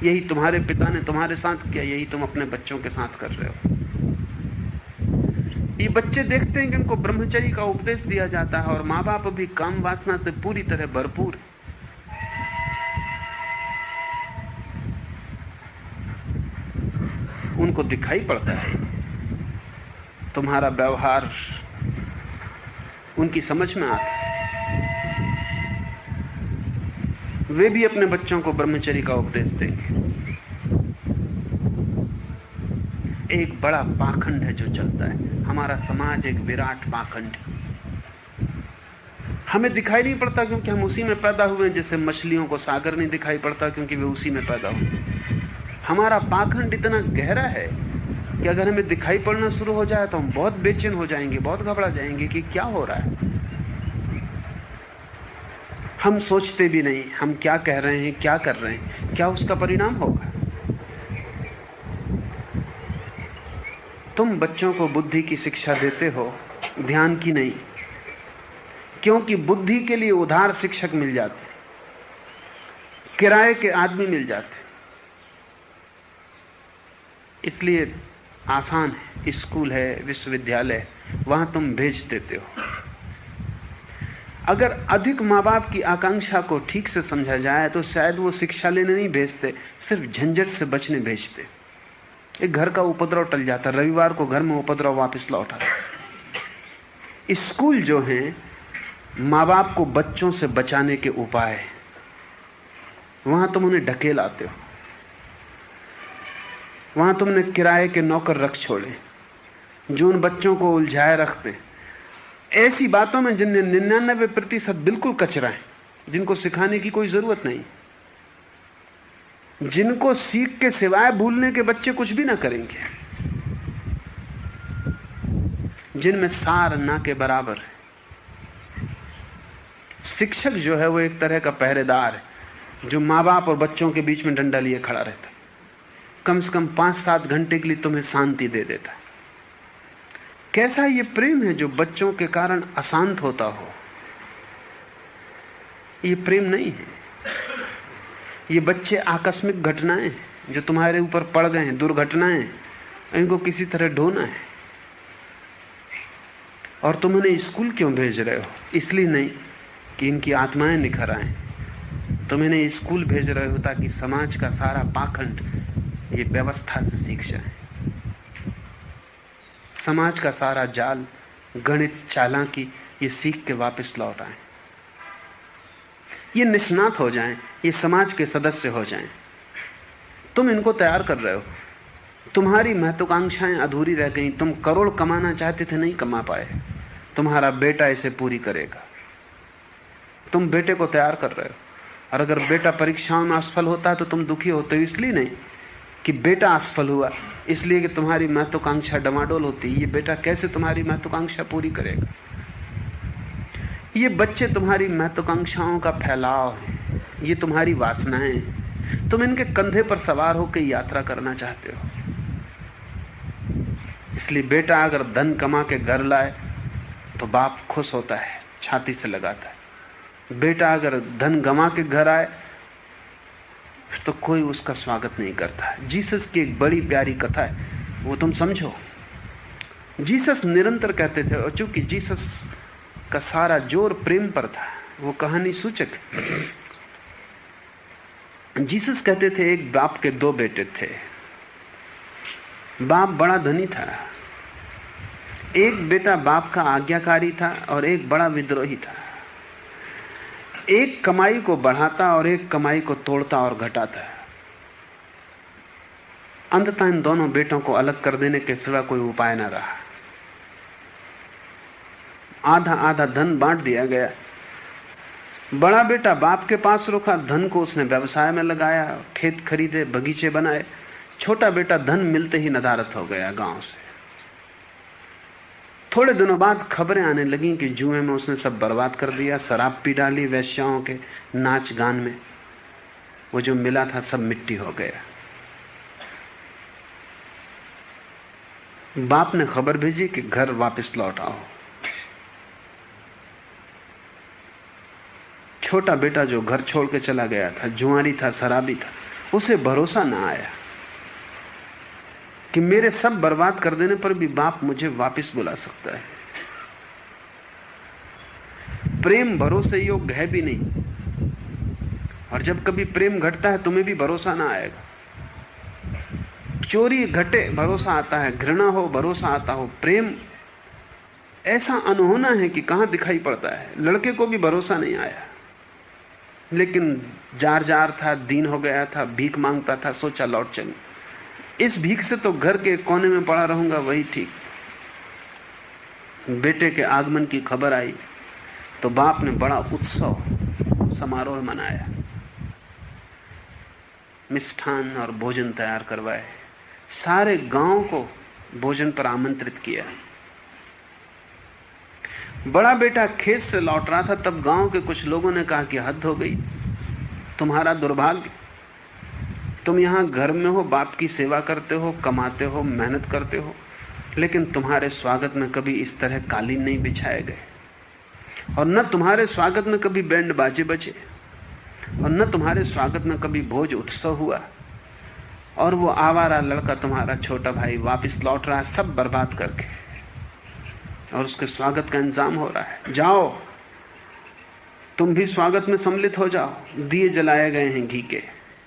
यही तुम्हारे पिता ने तुम्हारे साथ किया, यही तुम अपने बच्चों के साथ कर रहे हो। ये बच्चे देखते हैं कि इनको ब्रह्मचर्य का उपदेश दिया जाता है, और माँ बाप भी काम वासना से पूरी तरह भरपूर। उनको दिखाई पड़ता है तुम्हारा व्यवहार, उनकी समझ में आता है। वे भी अपने बच्चों को ब्रह्मचर्य का उपदेश देंगे। एक बड़ा पाखंड है जो चलता है, हमारा समाज एक विराट पाखंड है। हमें दिखाई नहीं पड़ता क्योंकि हम उसी में पैदा हुए हैं, जैसे मछलियों को सागर नहीं दिखाई पड़ता क्योंकि वे उसी में पैदा हुए। हमारा पाखंड इतना गहरा है कि अगर हमें दिखाई पड़ना शुरू हो जाए तो हम बहुत बेचैन हो जाएंगे, बहुत घबरा जाएंगे कि क्या हो रहा है। हम सोचते भी नहीं हम क्या कह रहे हैं, क्या कर रहे हैं, क्या उसका परिणाम होगा। तुम बच्चों को बुद्धि की शिक्षा देते हो, ध्यान की नहीं, क्योंकि बुद्धि के लिए उधार शिक्षक मिल जाते, किराए के आदमी मिल जाते। इसलिए आसान है, स्कूल है, विश्वविद्यालय, वहां तुम भेज देते हो। अगर अधिक माँ बाप की आकांक्षा को ठीक से समझा जाए तो शायद वो शिक्षा लेने नहीं भेजते, सिर्फ झंझट से बचने भेजते। एक घर का उपद्रव टल जाता, रविवार को घर में उपद्रव वापस लौटा। स्कूल जो है माँ बाप को बच्चों से बचाने के उपाय, वहां तुम उन्हें ढकेल आते हो। वहां तुमने किराए के नौकर रख छोड़े जो उन बच्चों को उलझाए रखते ऐसी बातों में जिनमें 99% बिल्कुल कचरा है, जिनको सिखाने की कोई जरूरत नहीं, जिनको सीख के सिवाय भूलने के बच्चे कुछ भी ना करेंगे, जिनमें सार ना के बराबर है। शिक्षक जो है वो एक तरह का पहरेदार है, जो माँ बाप और बच्चों के बीच में डंडा लिए खड़ा रहता है। कम से कम 5-7 घंटे के लिए तुम्हें शांति दे देता है। कैसा ये प्रेम है जो बच्चों के कारण अशांत होता हो? ये प्रेम नहीं है। ये बच्चे आकस्मिक घटनाएं जो तुम्हारे ऊपर पड़ गए हैं, दुर्घटनाएं, इनको किसी तरह ढोना है। और तुम उन्हें स्कूल क्यों भेज रहे हो? इसलिए नहीं कि इनकी आत्माएं निखर आए। तुम इन्हें स्कूल भेज रहे हो ताकि समाज का सारा पाखंड ये व्यवस्था से सीख जाए, समाज का सारा जाल, गणित, चालाकी ये सीख के वापस लौट आए, ये निष्णात हो जाएं, ये समाज के सदस्य हो जाएं। तुम इनको तैयार कर रहे हो। तुम्हारी महत्वाकांक्षाएं अधूरी रह गई। तुम करोड़ कमाना चाहते थे, नहीं कमा पाए। तुम्हारा बेटा इसे पूरी करेगा। तुम बेटे को तैयार कर रहे हो। और अगर बेटा परीक्षाओं में असफल होता है तो तुम दुखी होते हो, इसलिए नहीं कि बेटा असफल हुआ, इसलिए कि तुम्हारी महत्वाकांक्षा डमाडोल होती है। ये बेटा कैसे तुम्हारी महत्वाकांक्षा पूरी करेगा? ये बच्चे तुम्हारी महत्वाकांक्षाओं का फैलाव है, ये तुम्हारी वासनाएं हैं। तुम इनके कंधे पर सवार होकर यात्रा करना चाहते हो। इसलिए बेटा अगर धन कमा के घर लाए तो बाप खुश होता है, छाती से लगाता है। बेटा अगर धन गंवा के घर आए तो कोई उसका स्वागत नहीं करता। जीसस की एक बड़ी प्यारी कथा है, वो तुम समझो। जीसस निरंतर कहते थे, और चूंकि जीसस का सारा जोर प्रेम पर था, वो कहानी सूचक है। जीसस कहते थे एक बाप के 2 बेटे थे। बाप बड़ा धनी था। एक बेटा बाप का आज्ञाकारी था और एक बड़ा विद्रोही था। एक कमाई को बढ़ाता और एक कमाई को तोड़ता और घटाता। अंततः इन दोनों बेटों को अलग कर देने के सिवा कोई उपाय न रहा। आधा आधा धन बांट दिया गया। बड़ा बेटा बाप के पास रुका, धन को उसने व्यवसाय में लगाया, खेत खरीदे, बगीचे बनाए। छोटा बेटा धन मिलते ही नदारत हो गया गांव से। थोड़े दिनों बाद खबरें आने लगी कि जुए में उसने सब बर्बाद कर दिया, शराब पी डाली, वेश्याओं के नाच गान में वो जो मिला था सब मिट्टी हो गया। बाप ने खबर भेजी कि घर वापस लौट आओ। छोटा बेटा जो घर छोड़ के चला गया था, जुआरी था, शराबी था, उसे भरोसा ना आया कि मेरे सब बर्बाद कर देने पर भी बाप मुझे वापस बुला सकता है। प्रेम भरोसे योग्य है भी नहीं, और जब कभी प्रेम घटता है तुम्हें भी भरोसा ना आएगा। चोरी घटे भरोसा आता है, घृणा हो भरोसा आता हो। प्रेम ऐसा अनहोना है कि कहां दिखाई पड़ता है। लड़के को भी भरोसा नहीं आया, लेकिन जार जार था, दीन हो गया था, भीख मांगता था, सोचा लौट चलूं। इस भीख से तो घर के कोने में पड़ा रहूंगा, वही ठीक। बेटे के आगमन की खबर आई तो बाप ने बड़ा उत्सव समारोह मनाया, मिष्ठान और भोजन तैयार करवाए, सारे गांव को भोजन पर आमंत्रित किया। बड़ा बेटा खेत से लौट रहा था, तब गांव के कुछ लोगों ने कहा कि हद हो गई, तुम्हारा दुर्भाग्य, तुम यहां घर में हो, बाप की सेवा करते हो, कमाते हो, मेहनत करते हो, लेकिन तुम्हारे स्वागत में कभी इस तरह कालीन नहीं बिछाए गए, और न तुम्हारे स्वागत में कभी बैंड बाजे बजे, और न तुम्हारे स्वागत में कभी भोज उत्सव हुआ। और वो आवारा लड़का तुम्हारा छोटा भाई वापस लौट रहा है सब बर्बाद करके, और उसके स्वागत का इंतजाम हो रहा है। जाओ तुम भी स्वागत में सम्मिलित हो जाओ। दिए जलाए गए हैं घी के,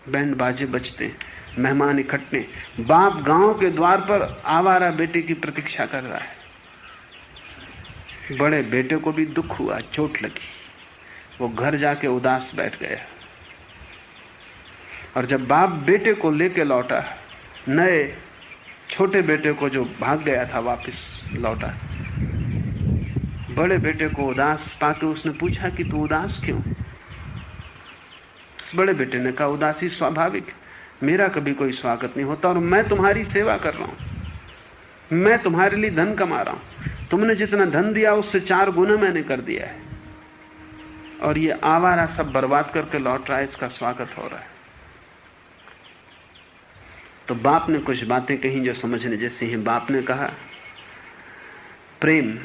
बैंड बाजे बजते, मेहमान इकट्ठे। बाप गांव के द्वार पर आवारा बेटे की प्रतीक्षा कर रहा है। बड़े बेटे को भी दुख हुआ, चोट लगी, वो घर जाके उदास बैठ गया। और जब बाप बेटे को लेके लौटा, नए छोटे बेटे को जो भाग गया था वापस लौटा, बड़े बेटे को उदास पाके उसने पूछा कि तू उदास क्यों? बड़े बेटे ने कहा, उदासी स्वाभाविक, मेरा कभी कोई स्वागत नहीं होता और मैं तुम्हारी सेवा कर रहा हूं, मैं तुम्हारे लिए धन कमा रहा हूं। तुमने जितना धन दिया उससे 4 गुना मैंने कर दिया है। और ये आवारा सब बर्बाद करके लौट रहा है, इसका स्वागत हो रहा है। तो बाप ने कुछ बातें कही जो समझने जैसी हैं। बाप ने कहा, प्रेम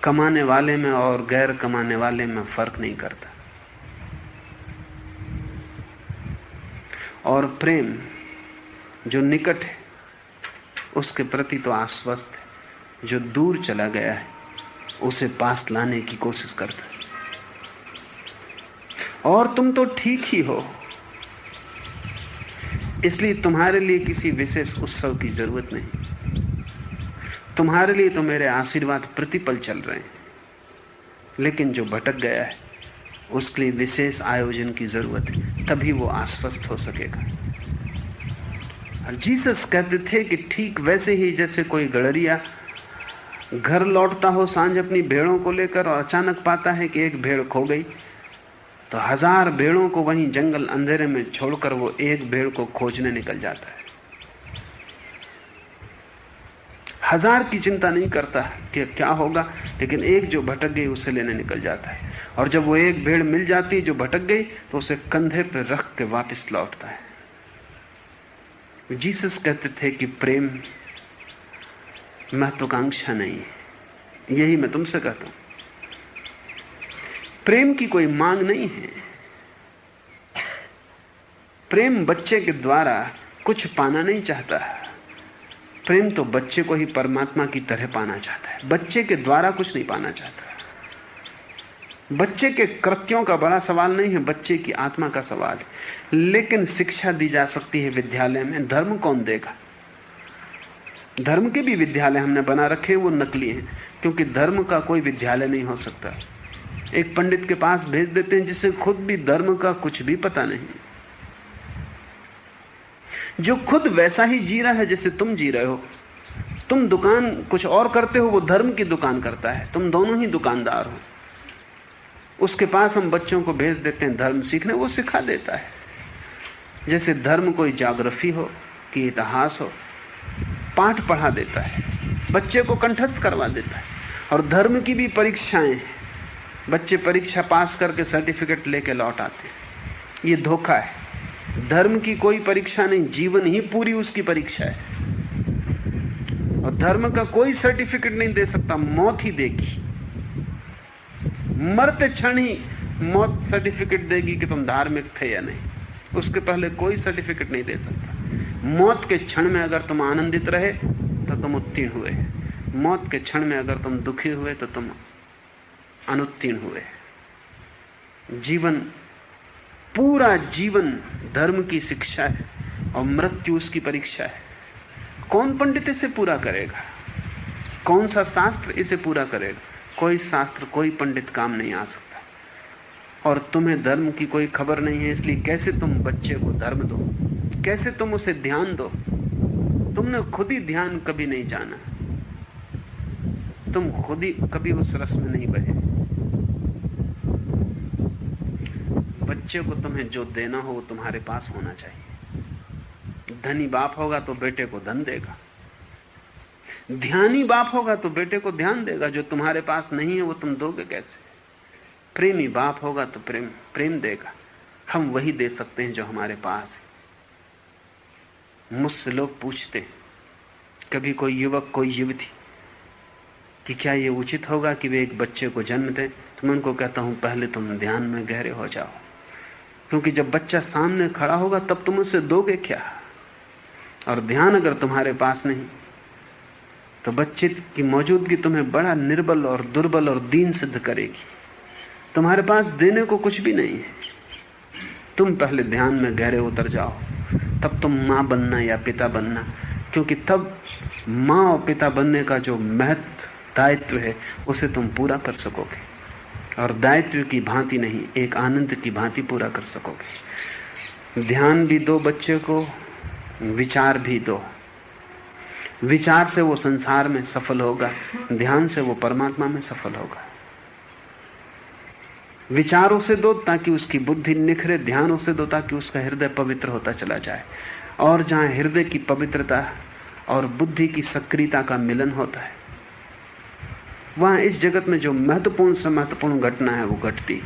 कमाने वाले में और गैर कमाने वाले में फर्क नहीं करता, और प्रेम जो निकट है उसके प्रति तो आश्वस्त है, जो दूर चला गया है उसे पास लाने की कोशिश करता है। और तुम तो ठीक ही हो, इसलिए तुम्हारे लिए किसी विशेष उत्सव की जरूरत नहीं। तुम्हारे लिए तो मेरे आशीर्वाद प्रतिपल चल रहे हैं, लेकिन जो भटक गया है उसके लिए विशेष आयोजन की जरूरत है, तभी वो आश्वस्त हो सकेगा। जीसस कहते थे कि ठीक वैसे ही जैसे कोई गड़रिया घर लौटता हो सांझ अपनी भेड़ों को लेकर और अचानक पाता है कि एक भेड़ खो गई, तो 1000 भेड़ों को वहीं जंगल अंधेरे में छोड़कर वो एक भेड़ को खोजने निकल जाता है। 1000 की चिंता नहीं करता कि क्या होगा, लेकिन एक जो भटक गई उसे लेने निकल जाता है। और जब वो एक भेड़ मिल जाती है जो भटक गई, तो उसे कंधे पर रख के वापस लौटता है। जीसस कहते थे कि प्रेम महत्वाकांक्षा नहीं है। यही मैं तुमसे कहता हूं, प्रेम की कोई मांग नहीं है। प्रेम बच्चे के द्वारा कुछ पाना नहीं चाहता। प्रेम तो बच्चे को ही परमात्मा की तरह पाना चाहता है, बच्चे के द्वारा कुछ नहीं पाना चाहता। बच्चे के कृत्यों का बड़ा सवाल नहीं है, बच्चे की आत्मा का सवाल है। लेकिन शिक्षा दी जा सकती है विद्यालय में। धर्म कौन देगा? धर्म के भी विद्यालय हमने बना रखे हैं, वो नकली हैं, क्योंकि धर्म का कोई विद्यालय नहीं हो सकता। एक पंडित के पास भेज देते हैं जिसे खुद भी धर्म का कुछ भी पता नहीं, जो खुद वैसा ही जी रहा है जैसे तुम जी रहे हो। तुम दुकान कुछ और करते हो, वो धर्म की दुकान करता है, तुम दोनों ही दुकानदार हो। उसके पास हम बच्चों को भेज देते हैं धर्म सीखने, वो सिखा देता है। जैसे धर्म कोई ज्योग्राफी हो कि इतिहास हो, पाठ पढ़ा देता है, बच्चे को कंठस्थ करवा देता है। और धर्म की भी परीक्षाएं हैं, बच्चे परीक्षा पास करके सर्टिफिकेट लेके लौट आते हैं। ये धोखा है। धर्म की कोई परीक्षा नहीं, जीवन ही पूरी उसकी परीक्षा है। और धर्म का कोई सर्टिफिकेट नहीं दे सकता, मौत ही देगी। मरते क्षण ही मौत सर्टिफिकेट देगी कि तुम धार्मिक थे या नहीं। उसके पहले कोई सर्टिफिकेट नहीं दे सकता। मौत के क्षण में अगर तुम आनंदित रहे तो तुम उत्तीर्ण हुए, मौत के क्षण में अगर तुम दुखी हुए तो तुम अनुत्तीर्ण हुए। जीवन, पूरा जीवन धर्म की शिक्षा है और मृत्यु उसकी परीक्षा है। कौन पंडित इसे पूरा करेगा? कौन सा शास्त्र इसे पूरा करेगा? कोई शास्त्र, कोई पंडित काम नहीं आ सकता। और तुम्हें धर्म की कोई खबर नहीं है, इसलिए कैसे तुम बच्चे को धर्म दो? कैसे तुम उसे ध्यान दो? तुमने खुद ही ध्यान कभी नहीं जाना, तुम खुद ही कभी उस रस में नहीं बहे। बच्चे को तुम्हें जो देना हो वो तुम्हारे पास होना चाहिए। धनी बाप होगा तो बेटे को धन देगा, ध्यानी बाप होगा तो बेटे को ध्यान देगा। जो तुम्हारे पास नहीं है वो तुम दोगे कैसे? प्रेमी बाप होगा तो प्रेम देगा। हम वही दे सकते हैं जो हमारे पास है। मुझसे लोग पूछते हैं, कभी कोई युवक, कोई युवती, कि क्या ये उचित होगा कि वे एक बच्चे को जन्म दें? तो मैं उनको कहता हूं, पहले तुम ध्यान में गहरे हो जाओ, क्योंकि जब बच्चा सामने खड़ा होगा तब तुम उसे दोगे क्या? और ध्यान अगर तुम्हारे पास नहीं तो बच्चे की मौजूदगी तुम्हें बड़ा निर्बल और दुर्बल और दीन सिद्ध करेगी। तुम्हारे पास देने को कुछ भी नहीं है। तुम पहले ध्यान में गहरे उतर जाओ, तब तुम मां बनना या पिता बनना, क्योंकि तब मां और पिता बनने का जो महत्व दायित्व है उसे तुम पूरा कर सकोगे। और दायित्व की भांति नहीं, एक आनंद की भांति पूरा कर सकोगे। ध्यान भी दो बच्चे को, विचार भी दो। विचार से वो संसार में सफल होगा, ध्यान से वो परमात्मा में सफल होगा। विचारों से दो ताकि उसकी बुद्धि निखरे, ध्यानों से दो ताकि उसका हृदय पवित्र होता चला जाए। और जहां हृदय की पवित्रता और बुद्धि की सक्रियता का मिलन होता है वहां इस जगत में जो महत्वपूर्ण से महत्वपूर्ण घटना है वो घटती।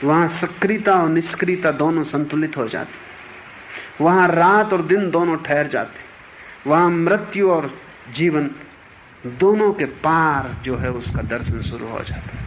वहां सक्रियता और निष्क्रियता दोनों संतुलित हो जाती। वहां रात और दिन दोनों ठहर जाते। वहां मृत्यु और जीवन दोनों के पार जो है उसका दर्शन शुरू हो जाता है।